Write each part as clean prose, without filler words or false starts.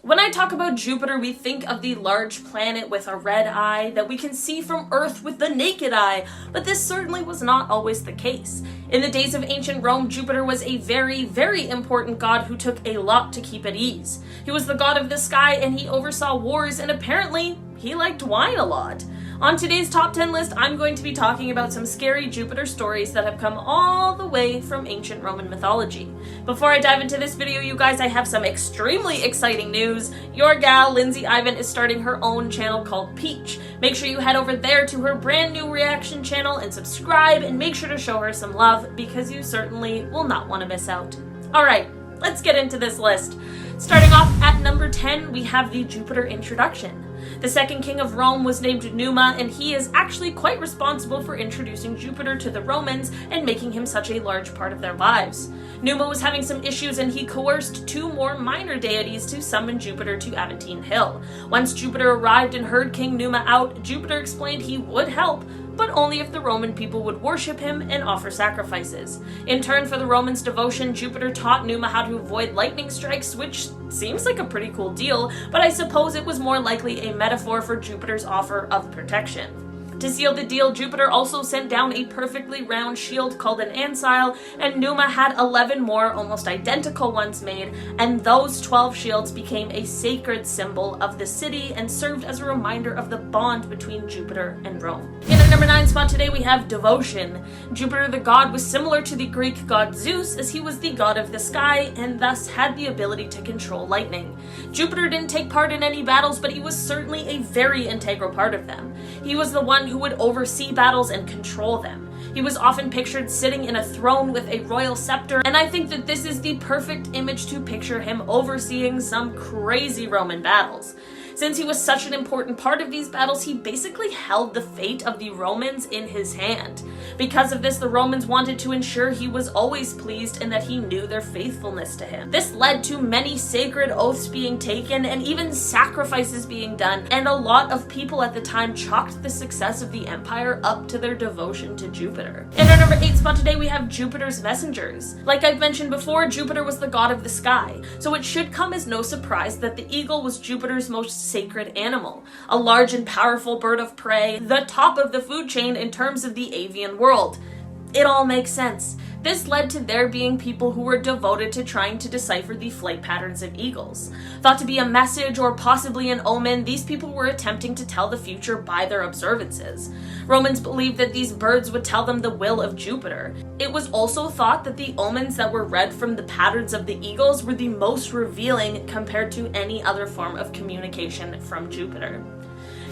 When I talk about Jupiter, we think of the large planet with a red eye that we can see from Earth with the naked eye, but this certainly was not always the case. In the days of ancient Rome, Jupiter was a very, very important god who took a lot to keep at ease. He was the god of the sky and he oversaw wars, and apparently he liked wine a lot. On today's top 10 list, I'm going to be talking about some scary Jupiter stories that have come all the way from ancient Roman mythology. Before I dive into this video, you guys, I have some extremely exciting news. Your gal, Lindsay Ivan, is starting her own channel called Peach. Make sure you head over there to her brand new reaction channel and subscribe, and make sure to show her some love because you certainly will not want to miss out. Alright, let's get into this list. Starting off at number 10, we have the Jupiter introduction. The second king of Rome was named Numa, and he is actually quite responsible for introducing Jupiter to the Romans and making him such a large part of their lives. Numa was having some issues and he coerced two more minor deities to summon Jupiter to Aventine Hill. Once Jupiter arrived and heard King Numa out, Jupiter explained he would help, but only if the Roman people would worship him and offer sacrifices. In turn for the Romans' devotion, Jupiter taught Numa how to avoid lightning strikes, which seems like a pretty cool deal, but I suppose it was more likely a metaphor for Jupiter's offer of protection. To seal the deal, Jupiter also sent down a perfectly round shield called an ancile, and Numa had 11 more almost identical ones made, and those 12 shields became a sacred symbol of the city and served as a reminder of the bond between Jupiter and Rome. In our number 9 spot today, we have devotion. Jupiter the god was similar to the Greek god Zeus, as he was the god of the sky and thus had the ability to control lightning. Jupiter didn't take part in any battles, but he was certainly a very integral part of them. He was the one who would oversee battles and control them. He was often pictured sitting in a throne with a royal scepter, and I think that this is the perfect image to picture him overseeing some crazy Roman battles. Since he was such an important part of these battles, he basically held the fate of the Romans in his hand. Because of this, the Romans wanted to ensure he was always pleased and that he knew their faithfulness to him. This led to many sacred oaths being taken and even sacrifices being done, and a lot of people at the time chalked the success of the empire up to their devotion to Jupiter. In our number 8 spot today, we have Jupiter's messengers. Like I've mentioned before, Jupiter was the god of the sky, so it should come as no surprise that the eagle was Jupiter's most sacred animal, a large and powerful bird of prey, the top of the food chain in terms of the avian world. It all makes sense. This led to there being people who were devoted to trying to decipher the flight patterns of eagles. Thought to be a message or possibly an omen, these people were attempting to tell the future by their observances. Romans believed that these birds would tell them the will of Jupiter. It was also thought that the omens that were read from the patterns of the eagles were the most revealing compared to any other form of communication from Jupiter.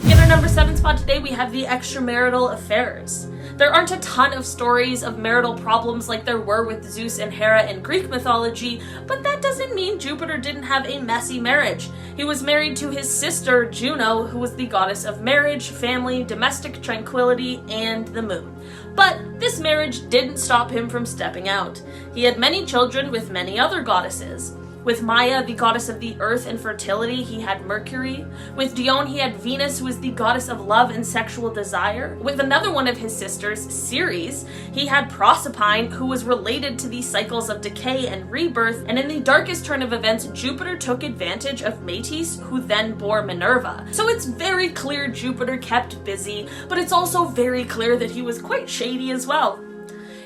In our number 7 spot today, we have the extramarital affairs. There aren't a ton of stories of marital problems like there were with Zeus and Hera in Greek mythology, but that doesn't mean Jupiter didn't have a messy marriage. He was married to his sister Juno, who was the goddess of marriage, family, domestic tranquility, and the moon. But this marriage didn't stop him from stepping out. He had many children with many other goddesses. With Maya, the goddess of the earth and fertility, he had Mercury. With Dione, he had Venus, who is the goddess of love and sexual desire. With another one of his sisters, Ceres, he had Proserpine, who was related to the cycles of decay and rebirth. And in the darkest turn of events, Jupiter took advantage of METIS, who then bore Minerva. So it's very clear Jupiter kept busy, but it's also very clear that he was quite shady as well.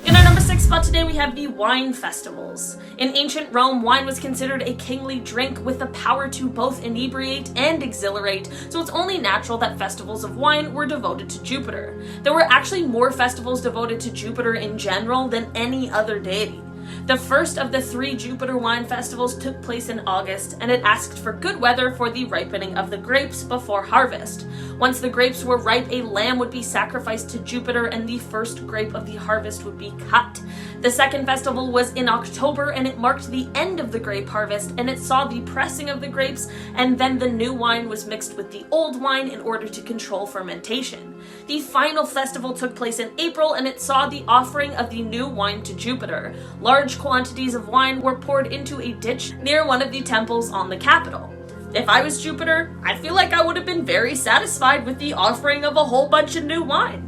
In our number 6 spot today, we have the wine festivals. In ancient Rome, wine was considered a kingly drink with the power to both inebriate and exhilarate, so it's only natural that festivals of wine were devoted to Jupiter. There were actually more festivals devoted to Jupiter in general than any other deity. The first of the 3 Jupiter wine festivals took place in August, and it asked for good weather for the ripening of the grapes before harvest. Once the grapes were ripe, a lamb would be sacrificed to Jupiter and the first grape of the harvest would be cut. The second festival was in October, and it marked the end of the grape harvest, and it saw the pressing of the grapes, and then the new wine was mixed with the old wine in order to control fermentation. The final festival took place in April, and it saw the offering of the new wine to Jupiter. Large quantities of wine were poured into a ditch near one of the temples on the capital. If I was Jupiter, I feel like I would have been very satisfied with the offering of a whole bunch of new wine.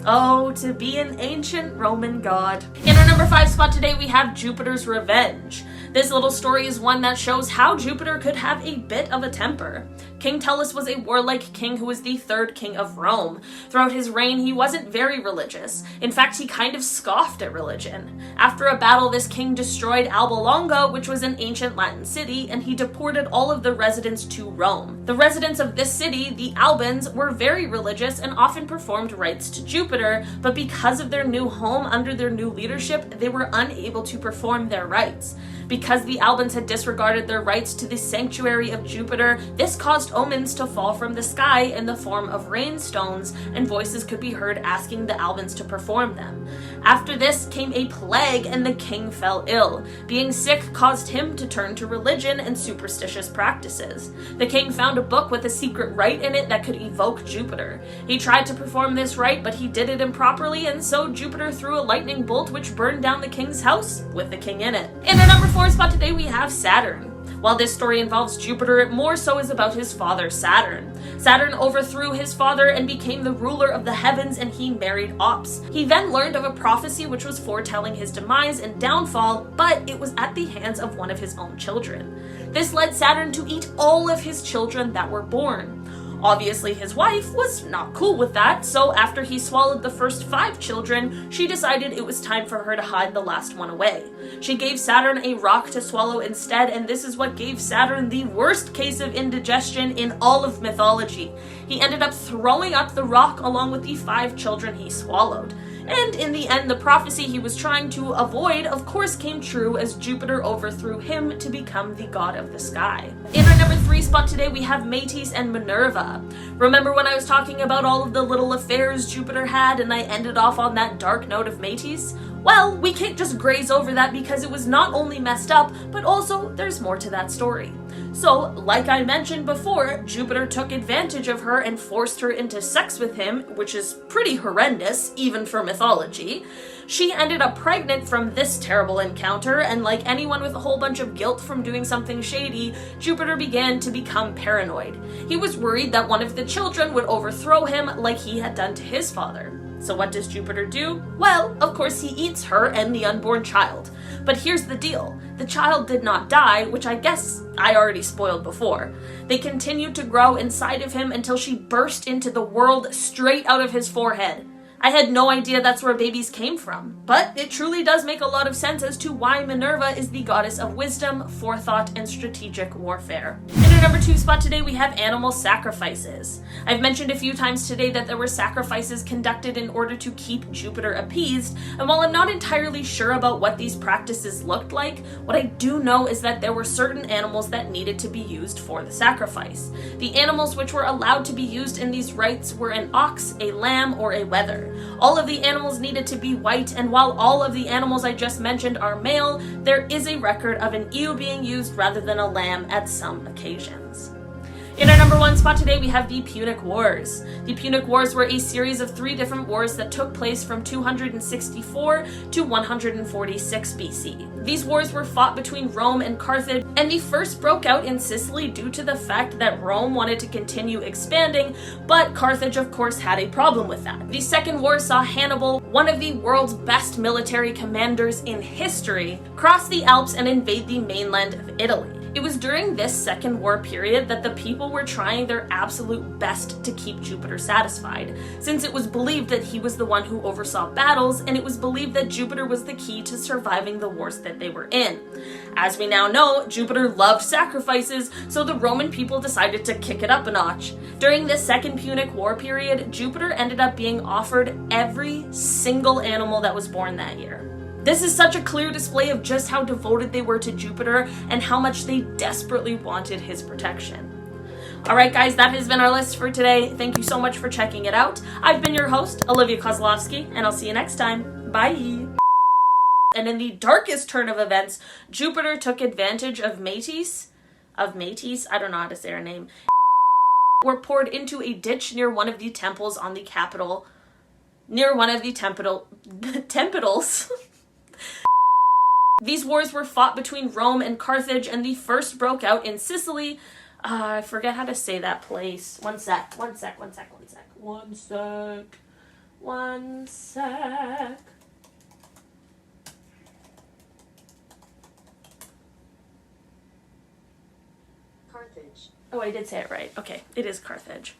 Oh, to be an ancient Roman god. In our number 5 spot today, we have Jupiter's revenge. This little story is one that shows how Jupiter could have a bit of a temper. King Tullus was a warlike king who was the third king of Rome. Throughout his reign, he wasn't very religious. In fact, he kind of scoffed at religion. After a battle, this king destroyed Alba Longa, which was an ancient Latin city, and he deported all of the residents to Rome. The residents of this city, the Albans, were very religious and often performed rites to Jupiter, but because of their new home under their new leadership, they were unable to perform their rites. Because the Albans had disregarded their rites to the sanctuary of Jupiter, this caused omens to fall from the sky in the form of rainstones, and voices could be heard asking the Albans to perform them. After this came a plague, and the king fell ill. Being sick caused him to turn to religion and superstitious practices. The king found a book with a secret rite in it that could evoke Jupiter. He tried to perform this rite, but he did it improperly, and so Jupiter threw a lightning bolt which burned down the king's house with the king in it. In our number 4 spot today, we have Saturn. While this story involves Jupiter, it more so is about his father, Saturn. Saturn overthrew his father and became the ruler of the heavens, and he married Ops. He then learned of a prophecy which was foretelling his demise and downfall, but it was at the hands of one of his own children. This led Saturn to eat all of his children that were born. Obviously, his wife was not cool with that, so after he swallowed the first 5 children, she decided it was time for her to hide the last one away. She gave Saturn a rock to swallow instead, and this is what gave Saturn the worst case of indigestion in all of mythology. He ended up throwing up the rock along with the 5 children he swallowed. And in the end, the prophecy he was trying to avoid, of course, came true as Jupiter overthrew him to become the god of the sky. In our number 3 spot today, we have METIS and MINERVA. Remember when I was talking about all of the little affairs Jupiter had and I ended off on that dark note of METIS? Well, we can't just graze over that because it was not only messed up, but also there's more to that story. So, like I mentioned before, Jupiter took advantage of her and forced her into sex with him, which is pretty horrendous, even for mythology. She ended up pregnant from this terrible encounter, and like anyone with a whole bunch of guilt from doing something shady, Jupiter began to become paranoid. He was worried that one of the children would overthrow him like he had done to his father. So what does Jupiter do? Well, of course he eats her and the unborn child. But here's the deal. The child did not die, which I guess I already spoiled before. They continued to grow inside of him until she burst into the world straight out of his forehead. I had no idea that's where babies came from, but it truly does make a lot of sense as to why Minerva is the goddess of wisdom, forethought, and strategic warfare. In our number 2 spot today, we have animal sacrifices. I've mentioned a few times today that there were sacrifices conducted in order to keep Jupiter appeased, and while I'm not entirely sure about what these practices looked like, what I do know is that there were certain animals that needed to be used for the sacrifice. The animals which were allowed to be used in these rites were an ox, a lamb, or a wether. All of the animals needed to be white, and while all of the animals I just mentioned are male, there is a record of an ewe being used rather than a lamb at some occasions. In our number 1 spot today, we have the Punic Wars. The Punic Wars were a series of 3 different wars that took place from 264 to 146 BC. These wars were fought between Rome and Carthage, and the first broke out in Sicily due to the fact that Rome wanted to continue expanding, but Carthage of course had a problem with that. The second war saw Hannibal, one of the world's best military commanders in history, cross the Alps and invade the mainland of Italy. It was during this second war period that the people were trying their absolute best to keep Jupiter satisfied, since it was believed that he was the one who oversaw battles, and it was believed that Jupiter was the key to surviving the wars that they were in. As we now know, Jupiter loved sacrifices, so the Roman people decided to kick it up a notch. During this second Punic War period, Jupiter ended up being offered every single animal that was born that year. This is such a clear display of just how devoted they were to Jupiter and how much they desperately wanted his protection. Alright guys, that has been our list for today. Thank you so much for checking it out. I've been your host, Olivia Kozlowski, and I'll see you next time. Bye! And in the darkest turn of events, Jupiter took advantage of METIS, I don't know how to say her name, were poured into a ditch near one of the temples on the capital, temples. These wars were fought between Rome and Carthage, and the first broke out in Sicily. I forget how to say that place. One sec. Oh, I did say it right. Okay, it is Carthage.